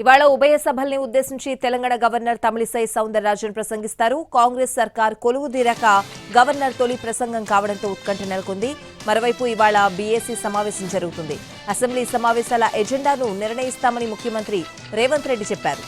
ఇవాళ ఉభయ సభల్ని ఉద్దేశించి తెలంగాణ గవర్నర్ తమిళిసై సౌందరరాజన్ ప్రసంగిస్తారు. కాంగ్రెస్ సర్కార్ కొలువుదీరాక గవర్నర్ తొలి ప్రసంగం కావడంతో ఉత్కంఠ నెలకొంది. మరోవైపు ఇవాళ బీఏసీ సమావేశం జరుగుతుంది. అసెంబ్లీ సమావేశాల ఎజెండాను నిర్ణయిస్తామని ముఖ్యమంత్రి రేవంత్ రెడ్డి చెప్పారు.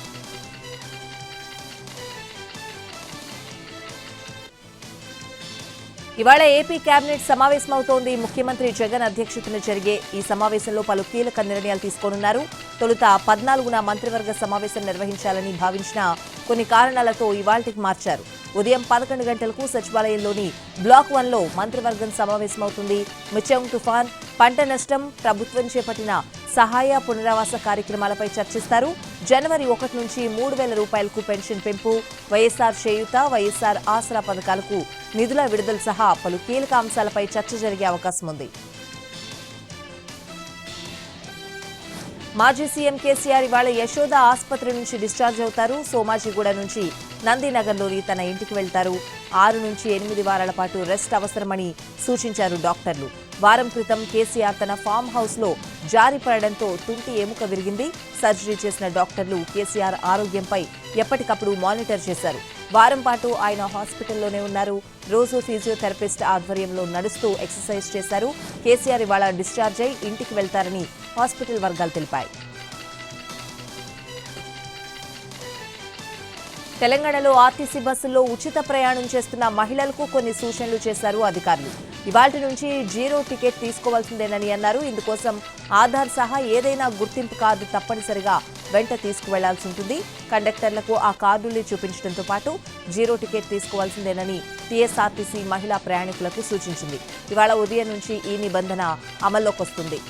ఇవాళ ఏపీ కేబినెట్ సమావేశమవుతోంది. ముఖ్యమంత్రి జగన్ అధ్యక్షతన జరిగే ఈ సమావేశంలో పలు కీలక నిర్ణయాలు తీసుకోనున్నారు. తొలుత 14న మంత్రివర్గ సమావేశం నిర్వహించాలని భావించిన కొన్ని కారణాలతో ఇవాళ్టికి మార్చారు. ఉదయం 11 గంటలకు సచివాలయంలోని బ్లాక్ 1లో మంత్రివర్గం సమావేశమవుతుంది. మిచెంగ్ తుఫాన్, పంట నష్టం, ప్రభుత్వం చేపట్టిన సహాయ పునరావాస కార్యక్రమాలపై చర్చిస్తారు. జనవరి 1 నుంచి 3,000 రూపాయలకు పెన్షన్ పెంపు, వైఎస్ఆర్ చేయూత, వైఎస్ఆర్ ఆసరా పథకాలకు నిధుల విడుదల సహా పలు కీలక అంశాలపై చర్చ జరిగే అవకాశం ఉంది. మాజీ సీఎం కేసీఆర్ ఇవాళ యశోద ఆసుపత్రి నుంచి డిశ్చార్జ్ అవుతారు. సోమాజిగూడ నుంచి నందినగర్లోని తన ఇంటికి వెళ్తారు. 6 నుంచి 8 వారాల పాటు రెస్ట్ అవసరమని సూచించారు డాక్టర్లు. వారం క్రితం కేసీఆర్ తన ఫామ్ హౌస్ లో జారిపడడంతో తుంటి ఎముక విరిగింది. సర్జరీ చేసిన డాక్టర్లు కేసీఆర్ ఆరోగ్యంపై ఎప్పటికప్పుడు మానిటర్ చేశారు. వారం పాటు ఆయన హాస్పిటల్లోనే ఉన్నారు. రోజు ఫిజియోథెరపిస్ట్ ఆధ్వర్యంలో నడుస్తూ ఎక్సర్సైజ్ చేశారు. కేసీఆర్ ఇవాళ డిశ్చార్జ్ అయి ఇంటికి వెళ్తారని హాస్పిటల్ వర్గాలు తెలిపాయి. తెలంగాణలో ఆర్టీసీ బస్సుల్లో ఉచిత ప్రయాణం చేస్తున్న మహిళలకు కొన్ని సూచనలు చేశారు అధికారులు. ఇవాల్టి నుంచి 0 టికెట్ తీసుకోవాల్సిందేనని అన్నారు. ఇందుకోసం ఆధార్ సహా ఏదైనా గుర్తింపు కార్డు తప్పనిసరిగా వెంట తీసుకువెళ్లాల్సి ఉంటుంది. కండక్టర్లకు ఆ కార్డుల్ని చూపించడంతో పాటు 0 టికెట్ తీసుకోవాల్సిందేనని టీఎస్ఆర్టీసీ మహిళా ప్రయాణికులకు సూచించింది. ఇవాళ ఉదయం నుంచి ఈ నిబంధన అమల్లోకి వస్తుంది.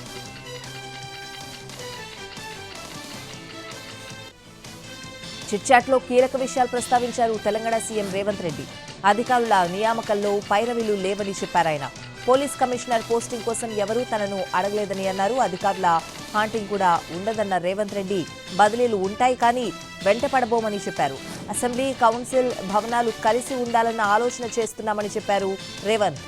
చిట్చాట్లో కీలక విషయాలు ప్రస్తావించారు తెలంగాణ సీఎం రేవంత్ రెడ్డి. అధికారుల నియామకంలో పైరవీలు లేవని చెప్పారాయన. పోలీస్ కమిషనర్ పోస్టింగ్ కోసం ఎవరూ తనను అడగలేదని అన్నారు. అధికారుల హాంటింగ్ కూడా ఉండదన్న రేవంత్ రెడ్డి బదిలీలు ఉంటాయి కానీ వెంటపడబోమని చెప్పారు. అసెంబ్లీ, కౌన్సిల్ భవనాలు కలిసి ఉండాలన్న ఆలోచన చేస్తున్నామని చెప్పారు రేవంత్.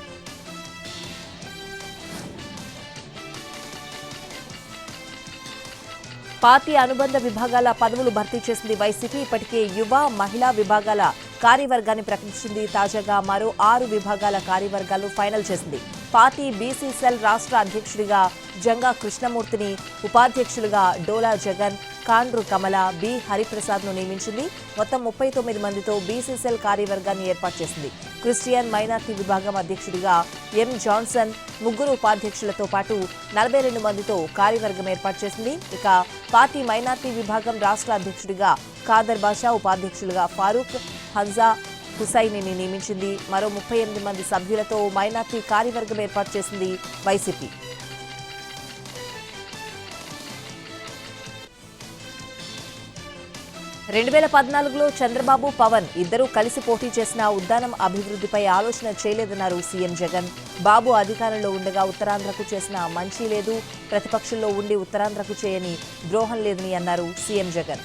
పార్టీ అనుబంధ విభాగాల పదవులు భర్తీ చేసింది వైసీపీ. ఇప్పటికే యువ, మహిళా విభాగాల కార్యవర్గాన్ని ప్రకటించింది. తాజాగా మరో 6 విభాగాల కార్యవర్గాలు ఫైనల్ చేసింది. పార్టీ బీసీ సెల్ రాష్ట్ర అధ్యక్షుడిగా జంగా కృష్ణమూర్తిని, ఉపాధ్యక్షులుగా డోలా జగన్, కాండ్రు కమల, బి హరిప్రసాద్ను నియమించింది. మొత్తం 39 మందితో బీసీ సెల్ కార్యవర్గాన్ని ఏర్పాటు చేసింది. క్రిస్టియన్ మైనార్టీ విభాగం అధ్యక్షుడిగా ఎం జాన్సన్, 3 ఉపాధ్యక్షులతో పాటు 42 మందితో కార్యవర్గం ఏర్పాటు చేసింది. ఇక పార్టీ మైనార్టీ విభాగం రాష్ట్ర అధ్యక్షుడిగా ఖాదర్ బాషా, ఉపాధ్యక్షులుగా ఫారూక్, హంజా, హుసైనిని నియమించింది. మరో 38 మంది సభ్యులతో మైనార్టీ కార్యవర్గం ఏర్పాటు చేసింది వైసీపీ. రెండు 2014లో చంద్రబాబు, పవన్ ఇద్దరూ కలిసి పోటీ చేసిన ఉద్దానం అభివృద్ధిపై ఆలోచన చేయలేదన్నారు సీఎం జగన్. బాబు అధికారంలో ఉండగా ఉత్తరాంధ్రకు చేసిన మంచి లేదు, ప్రతిపక్షంలో ఉండి ఉత్తరాంధ్రకు చేయని ద్రోహం లేదని అన్నారు సీఎం జగన్.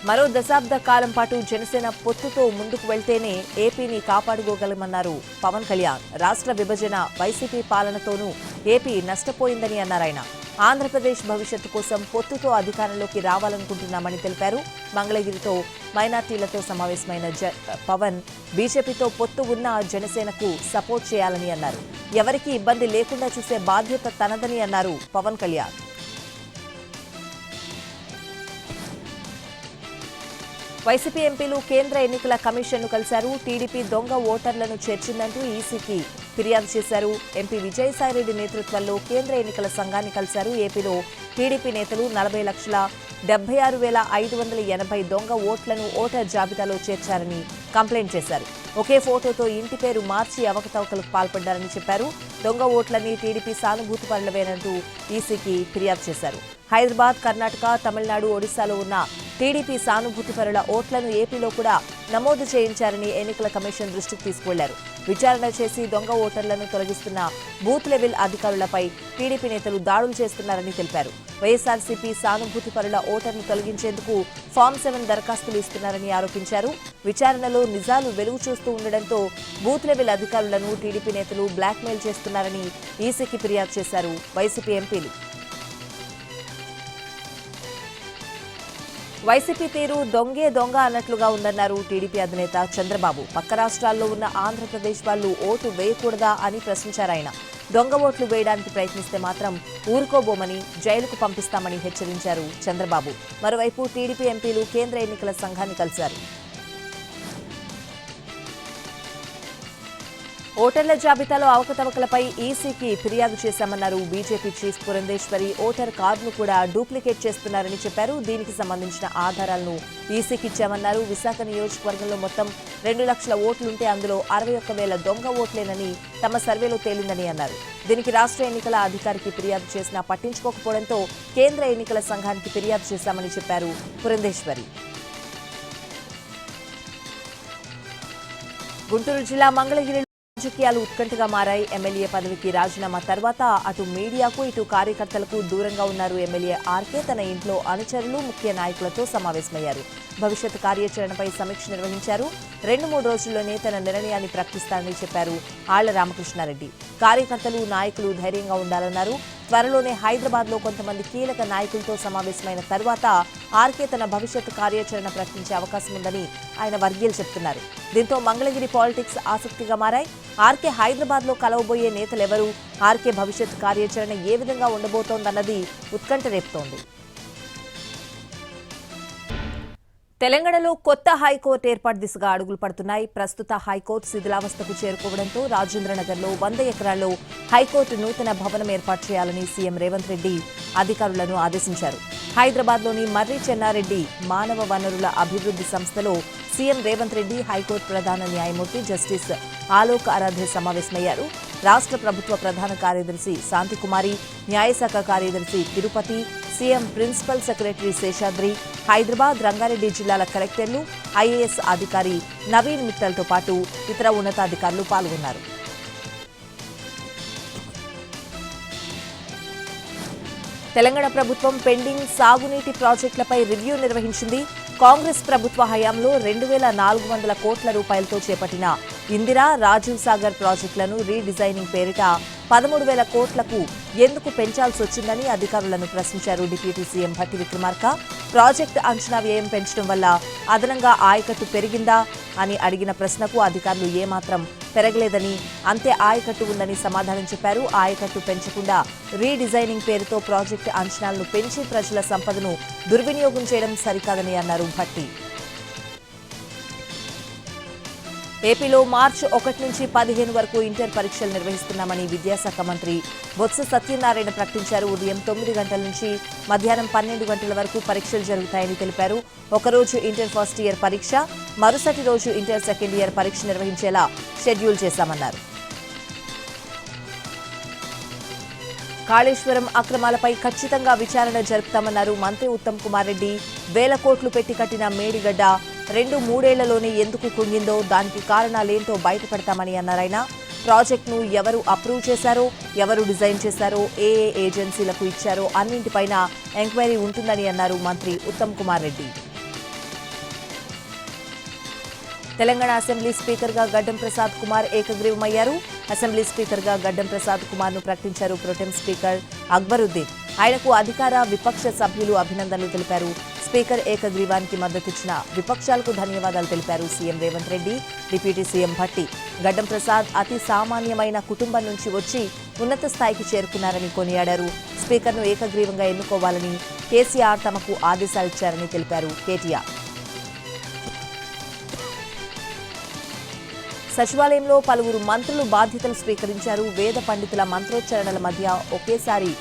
మరో దశాబ్ద కాలం పాటు జనసేన పొత్తుతో ముందుకు వెళ్తేనే ఏపీని కాపాడుకోగలమన్నారు పవన్ కళ్యాణ్. రాష్ట్ర విభజన, వైసీపీ పాలనతోనూ ఏపీ నష్టపోయిందని అన్నారాయన. ఆంధ్రప్రదేశ్ భవిష్యత్తు కోసం పొత్తుతో అధికారంలోకి రావాలనుకుంటున్నామని తెలిపారు. మంగళగిరితో మైనార్టీలతో సమావేశమైన పవన్ బీజేపీతో పొత్తు ఉన్న జనసేనకు సపోర్ట్ చేయాలని అన్నారు. ఎవరికీ ఇబ్బంది లేకుండా చూసే బాధ్యత తనదని అన్నారు పవన్ కళ్యాణ్. వైసీపీ ఎంపీలు కేంద్ర ఎన్నికల కమిషన్ను కలిశారు. టీడీపీ దొంగ ఓటర్లను చేర్చిందంటూ ఈసీకి ఫిర్యాదు చేశారు. ఎంపీ విజయసాయిరెడ్డి నేతృత్వంలో కేంద్ర ఎన్నికల సంఘాన్ని కలిశారు. ఏపీలో టీడీపీ నేతలు 40,76,580 దొంగ ఓట్లను ఓటర్ జాబితాలో చేర్చారని కంప్లైంట్ చేశారు. ఒకే ఫోటోతో ఇంటి పేరు మార్చి అవకతవకలకు పాల్పడ్డారని చెప్పారు. దొంగ ఓట్లన్నీ టీడీపీ సానుభూతి పనులవేనంటూ ఈసీకి ఫిర్యాదు చేశారు. హైదరాబాద్, కర్ణాటక, తమిళనాడు, ఒడిశాలో ఉన్న టీడీపీ సానుభూతి పరుల ఓట్లను ఏపీలో కూడా నమోదు చేయించారని ఎన్నికల కమిషన్ దృష్టికి తీసుకువెళ్లారు. విచారణ చేసి దొంగ ఓటర్లను తొలగిస్తున్న బూత్ లెవెల్ అధికారులపై టీడీపీ నేతలు దాడులు చేస్తున్నారని తెలిపారు. వైఎస్ఆర్సీపీ సానుభూతి పరుల ఓటర్ను తొలగించేందుకు ఫామ్ 7 దరఖాస్తులు ఇస్తున్నారని ఆరోపించారు. విచారణలో నిజాలు వెలుగు చూస్తూ ఉండడంతో బూత్ లెవెల్ అధికారులను టీడీపీ నేతలు బ్లాక్మెయిల్ చేస్తున్నారని ఈసీకి ఫిర్యాదు చేశారు వైసీపీ ఎంపీలు. వైసీపీ తీరు దొంగే దొంగ అన్నట్లుగా ఉందన్నారు టీడీపీ అధినేత చంద్రబాబు. పక్క రాష్ట్రాల్లో ఉన్న ఆంధ్రప్రదేశ్ వాళ్లు ఓటు వేయకూడదా అని ప్రశ్నించారు ఆయన. దొంగ ఓట్లు వేయడానికి ప్రయత్నిస్తే మాత్రం ఊరుకోబోమని, జైలుకు పంపిస్తామని హెచ్చరించారు చంద్రబాబు. మరోవైపు టీడీపీ ఎంపీలు కేంద్ర ఎన్నికల సంఘాన్ని కలిశారు. ఓటర్ల జాబితాలో అవకతవకలపై ఈసీకి ఫిర్యాదు చేశామన్నారు బీజేపీ చీఫ్ పురంధేశ్వరి. ఓటర్ కార్డును కూడా డూప్లికేట్ చేస్తున్నారని చెప్పారు. దీనికి సంబంధించిన ఆధారాలను ఈసీకి ఇచ్చామన్నారు. విశాఖ నియోజకవర్గంలో మొత్తం 2 లక్షల ఓట్లుంటే అందులో 61,000 దొంగ ఓట్లేనని తమ సర్వేలో తేలిందని అన్నారు. దీనికి రాష్ట్ర ఎన్నికల అధికారికి ఫిర్యాదు చేసినా పట్టించుకోకపోవడంతో కేంద్ర ఎన్నికల సంఘానికి ఫిర్యాదు చేశామని చెప్పారు పురంధేశ్వరి. గుంటూరు జిల్లా మంగళగిరి రాజకీయాలు ఉత్కంఠగా మారాయి. ఎమ్మెల్యే పదవికి రాజీనామా తర్వాత అటు మీడియాకు ఇటు కార్యకర్తలకు దూరంగా ఉన్నారు ఎమ్మెల్యే ఆర్కే. తన ఇంట్లో అనుచరులు, ముఖ్య నాయకులతో సమావేశమయ్యారు. భవిష్యత్ కార్యాచరణపై సమీక్ష నిర్వహించారు. 2-3 రోజుల్లోనే తన నిర్ణయాన్ని ప్రకటిస్తానని చెప్పారు ఆళ్ల రామకృష్ణారెడ్డి. కార్యకర్తలు, నాయకులు ధైర్యంగా ఉండాలన్నారు. త్వరలోనే హైదరాబాద్లో కొంతమంది కీలక నాయకులతో సమావేశమైన తర్వాత ఆర్కే తన భవిష్యత్ కార్యాచరణ ప్రకటించే అవకాశం ఉందని ఆయన వర్గీయులు చెబుతున్నారు. దీంతో మంగళగిరి పాలిటిక్స్ ఆసక్తిగా మారాయి. ఆర్కే హైదరాబాద్లో కలవబోయే నేతలెవరు, ఆర్కే భవిష్యత్ కార్యాచరణ ఏ విధంగా ఉండబోతోందన్నది ఉత్కంఠ రేపుతోంది. తెలంగాణలో కొత్త హైకోర్టు ఏర్పాటు దిశగా అడుగులు పడుతున్నాయి. ప్రస్తుత హైకోర్టు శిథిలావస్థకు చేరుకోవడంతో రాజేంద్రనగర్లో 100 ఎకరాల్లో హైకోర్టు నూతన భవనం ఏర్పాటు చేయాలని సీఎం రేవంత్ రెడ్డి అధికారులను ఆదేశించారు. హైదరాబాద్లోని మర్రి చెన్నారెడ్డి మానవ వనరుల అభివృద్ధి సంస్థలో సీఎం రేవంత్ రెడ్డి, హైకోర్టు ప్రధాన న్యాయమూర్తి జస్టిస్ ఆలోక్ ఆరాధే సమావేశమయ్యారు. రాష్ట్ర ప్రభుత్వ ప్రధాన కార్యదర్శి శాంతికుమారి, న్యాయశాఖ కార్యదర్శి Tirupati, CM principal secretary Seshadri, Hyderabad, Rangareddy జిల్లాల కలెక్టర్లు, ఐఏఎస్ అధికారి నవీన్ మిట్టల్తో పాటు ఇతర ఉన్నతాధికారులు పాల్గొన్నారు. తెలంగాణ ప్రభుత్వం పెండింగ్ సాగునీటి ప్రాజెక్టులపై రివ్యూ నిర్వహించింది. కాంగ్రెస్ ప్రభుత్వ హయాంలో 2,400 కోట్ల రూపాయలతో చేపట్టిన ఇందిరా, రాజీవ్ సాగర్ ప్రాజెక్టులను రీడిజైనింగ్ పేరిట 13,000 కోట్లకు ఎందుకు పెంచాల్సి వచ్చిందని అధికారులను ప్రశ్నించారు deputy CM Bhatti Vikramarka. Project అంచనా వ్యయం పెంచడం వల్ల అదనంగా ఆయకట్టు పెరిగిందా అని అడిగిన ప్రశ్నకు అధికారులు ఏమాత్రం పెరగలేదని, అంతే ఆయకట్టు ఉందని సమాధానం చెప్పారు. ఆయకట్టు పెంచకుండా రీడిజైనింగ్ పేరుతో ప్రాజెక్టు అంచనాలను పెంచి ప్రజల సంపదను దుర్వినియోగం చేయడం సరికాదని అన్నారు భట్టి. ఏపీలో మార్చి 1 నుంచి 15 వరకు ఇంటర్ పరీక్షలు నిర్వహిస్తున్నామని విద్యాశాఖ మంత్రి బొత్స సత్యనారాయణ ప్రకటించారు. ఉదయం 9 గంటల నుంచి మధ్యాహ్నం 12 గంటల వరకు పరీక్షలు జరుగుతాయని తెలిపారు. ఒకరోజు ఇంటర్ ఫస్ట్ ఇయర్ పరీక్ష, మరుసటి రోజు ఇంటర్ సెకండ్ ఇయర్ పరీక్ష నిర్వహించేలా షెడ్యూల్ చేశామన్నారు. కాళేశ్వరం అక్రమాలపై ఖచ్చితంగా విచారణ జరుపుతామన్నారు మంత్రి ఉత్తమ్ కుమార్ రెడ్డి. 1,000 కోట్లు పెట్టి కట్టిన మేడిగడ్డ 2-3 ఏళ్లలోనే ఎందుకు కుంగిందో దానికి కారణాలేంటో బయటపెడతామని అన్నారాయన. ప్రాజెక్టును ఎవరు అప్రూవ్ చేశారో, ఎవరు డిజైన్ చేశారో, ఏ ఏజెన్సీలకు ఇచ్చారో అన్నింటిపైన ఎంక్వైరీ ఉంటుందని అన్నారు మంత్రి ఉత్తమ్ కుమార్ రెడ్డి. తెలంగాణ అసెంబ్లీ స్పీకర్గా గడ్డం ప్రసాద్ కుమార్ ఏకగ్రీవమయ్యారు. అసెంబ్లీ స్పీకర్గా గడ్డం ప్రసాద్ కుమార్ ను ప్రకటించారు ప్రొటెం స్పీకర్ అక్బరుద్దీన్. ఆయనకు అధికార, విపక్ష సభ్యులు అభినందనలు తెలిపారు. స్పీకర్ ఏకగ్రీవానికి మద్దతిచ్చిన విపక్షాలకు ధన్యవాదాలు తెలిపారు CM Revanth Reddy, deputy CM Bhatti. గడ్డం ప్రసాద్ అతి సామాన్యమైన కుటుంబం నుంచి వచ్చి ఉన్నత స్థాయికి చేరుకున్నారని కొనియాడారు. స్పీకర్ను ఏకగ్రీవంగా ఎన్నుకోవాలని కేసీఆర్ తమకు ఆదేశాలిచ్చారని తెలిపారు కేటీఆర్. సచివాలయంలో పలువురు మంత్రులు బాధ్యతలు స్వీకరించారు. వేద పండితుల మంత్రోచ్చరణల మధ్య ఒకేసారి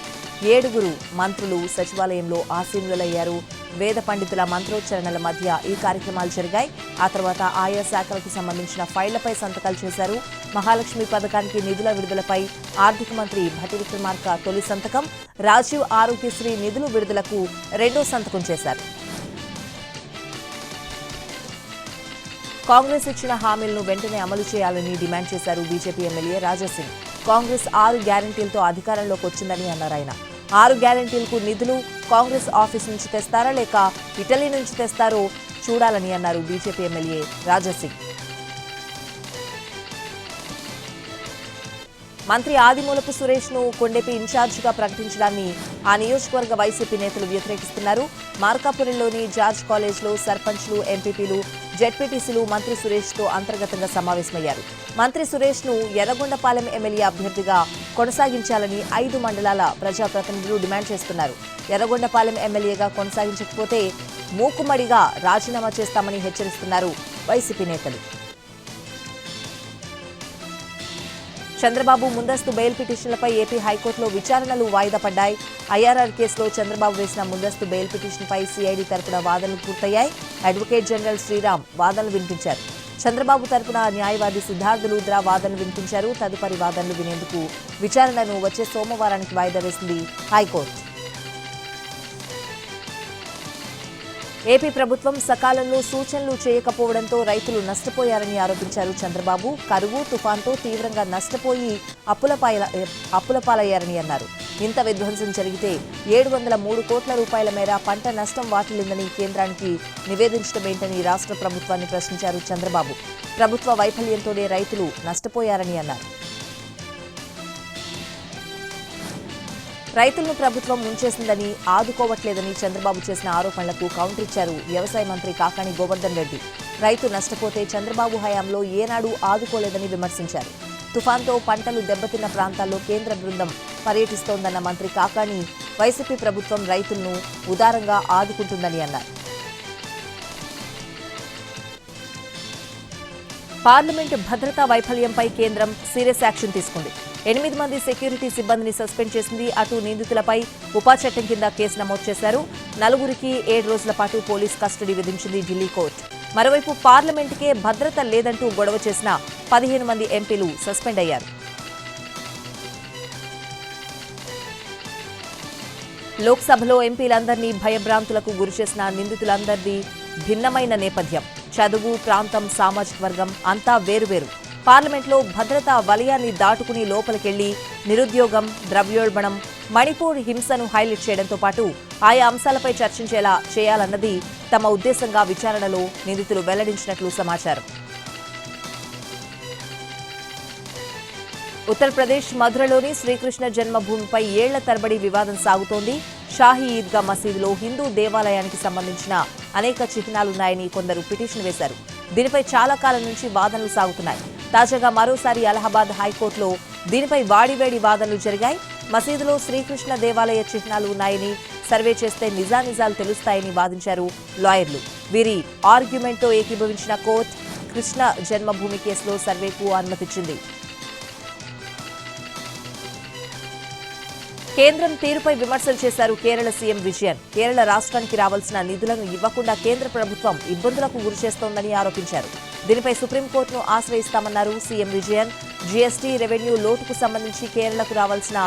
7 మంత్రులు సచివాలయంలో ఆసీనులయ్యారు. వేద పండితుల మంత్రోచ్చరణల మధ్య ఈ కార్యక్రమాలు జరిగాయి. ఆ తర్వాత ఆయా శాఖలకు సంబంధించిన ఫైళ్లపై సంతకాలు చేశారు. మహాలక్ష్మి పథకానికి నిధుల విడుదలపై ఆర్థిక మంత్రి భట్టి విక్రమార్క తొలి సంతకం, రాజీవ్ ఆరోగ్యశ్రీ నిధుల విడుదలకు 2వ సంతకం చేశారు. కాంగ్రెస్ ఇచ్చిన హామీలను వెంటనే అమలు చేయాలని డిమాండ్ చేశారు బీజేపీ ఎమ్మెల్యే రాజాసింగ్. కాంగ్రెస్ 6 గ్యారంటీలతో అధికారంలోకి వచ్చిందని అన్నారు ఆయన. 6 గ్యారంటీలకు నిధులు కాంగ్రెస్ ఆఫీస్ నుంచి తెస్తారా లేక ఇటలీ నుంచి తెస్తారో చూడాలని అన్నారు బీజేపీ ఎమ్మెల్యే రాజాసింగ్. మంత్రి ఆదిమూలపు సురేష్ ను కొండెపి ఇన్ఛార్జిగా ప్రకటించడాన్ని ఆ నియోజకవర్గ వైసీపీ నేతలు వ్యతిరేకిస్తున్నారు. మార్కాపురంలోని జార్జ్ కాలేజ్లో సర్పంచ్లు, ఎంపీపీలు, జెడ్పీటీసీలు మంత్రి సురేష్ తో అంతర్గతంగా సమావేశమయ్యారు. మంత్రి సురేష్ ను యర్రగొండపాలెం ఎమ్మెల్యే అభ్యర్థిగా కొనసాగించాలని 5 మండలాల ప్రజాప్రతినిధులు డిమాండ్ చేస్తున్నారు. యర్రగొండపాలెం ఎమ్మెల్యేగా కొనసాగించకపోతే మూకుమ్మడిగా రాజీనామా చేస్తామని హెచ్చరిస్తున్నారు వైసీపీ నేతలు. చంద్రబాబు ముందస్తు బెయిల్ పిటిషన్లపై ఏపీ హైకోర్టులో విచారణలు వాయిదా పడ్డాయి. ఐఆర్ఆర్ కేసులో చంద్రబాబు వేసిన ముందస్తు బెయిల్ పిటిషన్పై సిఐడి తరపున వాదనలు పూర్తయ్యాయి. అడ్వకేట్ జనరల్ శ్రీరామ్ వాదనలు వినిపించారు. చంద్రబాబు తరపున న్యాయవాది సిద్ధార్థ లూద్రా వాదనలు వినిపించారు. తదుపరి వాదనలు వినేందుకు విచారణను వచ్చే సోమవారానికి వాయిదా వేసింది హైకోర్టు. ఏపీ ప్రభుత్వం సకాలంలో సూచనలు చేయకపోవడంతో రైతులు నష్టపోయారని ఆరోపించారు చంద్రబాబు. కరువు, తుఫాన్తో తీవ్రంగా నష్టపోయి అప్పులపాలయ్యారని అన్నారు. ఇంత విధ్వంసం జరిగితే 703 కోట్ల రూపాయల మేర పంట నష్టం వాటిల్లిందని కేంద్రానికి నివేదించడమేంటని రాష్ట్ర ప్రభుత్వాన్ని ప్రశ్నించారు చంద్రబాబు. ప్రభుత్వ వైఫల్యంతోనే రైతులు నష్టపోయారని అన్నారు. రైతులను ప్రభుత్వం ముంచేసిందని, ఆదుకోవట్లేదని చంద్రబాబు చేసిన ఆరోపణలకు కౌంటర్ ఇచ్చారు వ్యవసాయ మంత్రి కాకాణి గోవర్ధన్ రెడ్డి. రైతు నష్టపోతే చంద్రబాబు హయాంలో ఏనాడూ ఆదుకోలేదని విమర్శించారు. తుఫాన్తో పంటలు దెబ్బతిన్న ప్రాంతాల్లో కేంద్ర బృందం పర్యటిస్తోందన్న మంత్రి కాకాణి వైసీపీ ప్రభుత్వం రైతులను ఉదారంగా ఆదుకుంటుందని అన్నారు. పార్లమెంటు భద్రతా వైఫల్యంపై కేంద్రం సీరియస్ యాక్షన్ తీసుకుంది. 8 మంది సెక్యూరిటీ సిబ్బందిని సస్పెండ్ చేసింది. అటు నిందితులపై ఉపా చట్టం కింద కేసు నమోదు చేశారు. 4కి 7 రోజుల పాటు పోలీస్ కస్టడీ విధించింది ఢిల్లీ కోర్టు. మరోవైపు పార్లమెంటుకే భద్రత లేదంటూ గొడవ చేసిన 15 మంది ఎంపీలు సస్పెండ్ అయ్యారు. లోక్సభలో ఎంపీలందరినీ భయభ్రాంతులకు గురిచేసిన నిందితులందరిది భిన్నమైన నేపథ్యం. చదువు, ప్రాంతం, సామాజిక వర్గం అంతా వేరువేరు. పార్లమెంట్లో భద్రతా వలయాన్ని దాటుకుని లోపలికెళ్లి నిరుద్యోగం, ద్రవ్యోల్బణం, మణిపూర్ హింసను హైలైట్ చేయడంతో పాటు ఆయా అంశాలపై చర్చించేలా చేయాలన్నది తమ ఉద్దేశంగా విచారణలో నిందితులు వెల్లడించినట్లు సమాచారం. ఉత్తరప్రదేశ్ మధురలోని శ్రీకృష్ణ జన్మభూమిపై ఏళ్ల తరబడి వివాదం సాగుతోంది. షాహీ ఈద్గా మసీదులో హిందూ దేవాలయానికి సంబంధించిన అనేక చిహ్నాలున్నాయని కొందరు పిటిషన్ వేశారు. దీనిపై చాలా కాలం నుంచి వాదనలు సాగుతున్నాయి. తాజాగా మరోసారి అలహాబాద్ హైకోర్టులో దీనిపై వాడివేడి వాదనలు జరిగాయి. మసీదులో శ్రీకృష్ణ దేవాలయ చిహ్నాలు ఉన్నాయని, సర్వే చేస్తే నిజానిజాలు తెలుస్తాయని వాదించారు లాయర్లు. వీరి ఆర్గ్యుమెంట్తో ఏకీభవించిన కోర్టు కృష్ణ జన్మభూమి కేసులో సర్వేకు అనుమతిచ్చింది. కేంద్రం తీరుపై విమర్శలు చేశారు కేరళ సీఎం విజయన్. కేరళ రాష్ట్రానికి రావాల్సిన నిధులను ఇవ్వకుండా కేంద్ర ప్రభుత్వం ఇబ్బందులకు గురిచేస్తోందని ఆరోపించారు. దీనిపై సుప్రీంకోర్టును ఆశ్రయిస్తామన్నారు సీఎం విజయన్. జీఎస్టీ, రెవెన్యూ లోటుకు సంబంధించి కేరళకు రావాల్సిన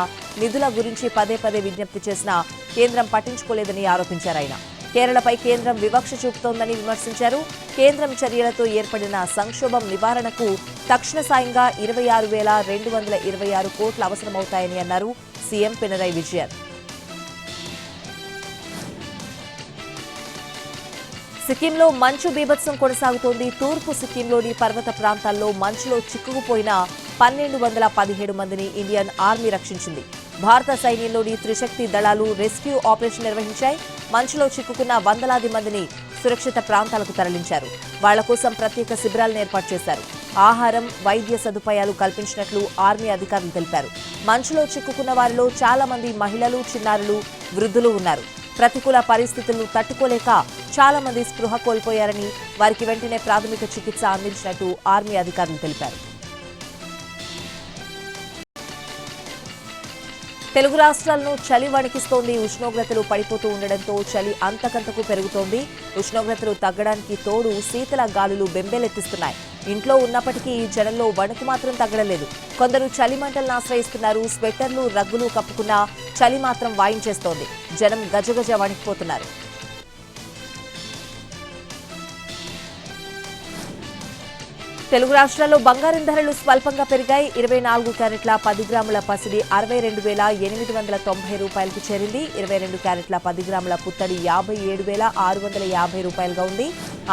నిధుల గురించి పదే పదే విజ్ఞప్తి చేసినా కేంద్రం పట్టించుకోలేదని ఆరోపించారు ఆయన. కేరళపై కేంద్రం వివక్ష చూపుతోందని విమర్శించారు. కేంద్రం చర్యలతో ఏర్పడిన సంక్షోభం నివారణకు తక్షణ సాయంగా 26,226 కోట్లు అవసరమవుతాయని అన్నారు సీఎం పినరయి విజయన్. సిక్కింలో మంచు బీభత్సం కొనసాగుతోంది. తూర్పు సిక్కింలోని పర్వత ప్రాంతాల్లో మంచులో చిక్కుకుపోయిన 1,217 మందిని ఇండియన్ ఆర్మీ రక్షించింది. భారత సైన్యంలోని త్రిశక్తి దళాలు రెస్క్యూ ఆపరేషన్ నిర్వహించాయి. మంచులో చిక్కుకున్న వందలాది మందిని సురక్షిత ప్రాంతాలకు తరలించారు. వాళ్ల కోసం ప్రత్యేక శిబిరాలను ఏర్పాటు చేశారు. ఆహారం, వైద్య సదుపాయాలు కల్పించినట్లు ఆర్మీ అధికారులు తెలిపారు. మంచులో చిక్కుకున్న వారిలో చాలా మంది మహిళలు, చిన్నారులు, వృద్ధులు ఉన్నారు. ప్రతికూల పరిస్థితులను తట్టుకోలేక చాలా మంది స్పృహ కోల్పోయారని, వారికి వెంటనే ప్రాథమిక చికిత్స అందించినట్టు ఆర్మీ అధికారులు తెలిపారు. తెలుగు రాష్ట్రాలను చలి వణికిస్తోంది. ఉష్ణోగ్రతలు పడిపోతూ ఉండడంతో చలి అంతకంతకు పెరుగుతోంది. ఉష్ణోగ్రతలు తగ్గడానికి తోడు శీతల గాలులు బెంబేలెత్తిస్తున్నాయి. ఇంట్లో ఉన్నప్పటికీ జనంలో వణుకు మాత్రం తగ్గలేదు. కొందరు చలి మంటలను ఆశ్రయిస్తున్నారు. స్వెట్టర్లు, రగ్గులు కప్పుకున్నా చలి మాత్రం వాయించేస్తోంది. జనం గజగజ వణికిపోతున్నారు. తెలుగు రాష్ట్రాల్లో బంగారం ధరలు స్వల్పంగా పెరిగాయి. 24 క్యారెట్ల 10 గ్రాముల పసిడి 62,890 రూపాయలకు చేరింది. 22 క్యారెట్ల 10 గ్రాముల పుత్తడి 57,650 రూపాయలుగా ఉంది.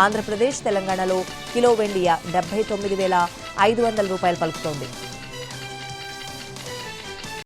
ఆంధ్రప్రదేశ్, తెలంగాణలో కిలో వెండి 79,500 రూపాయలు పలుకుతోంది.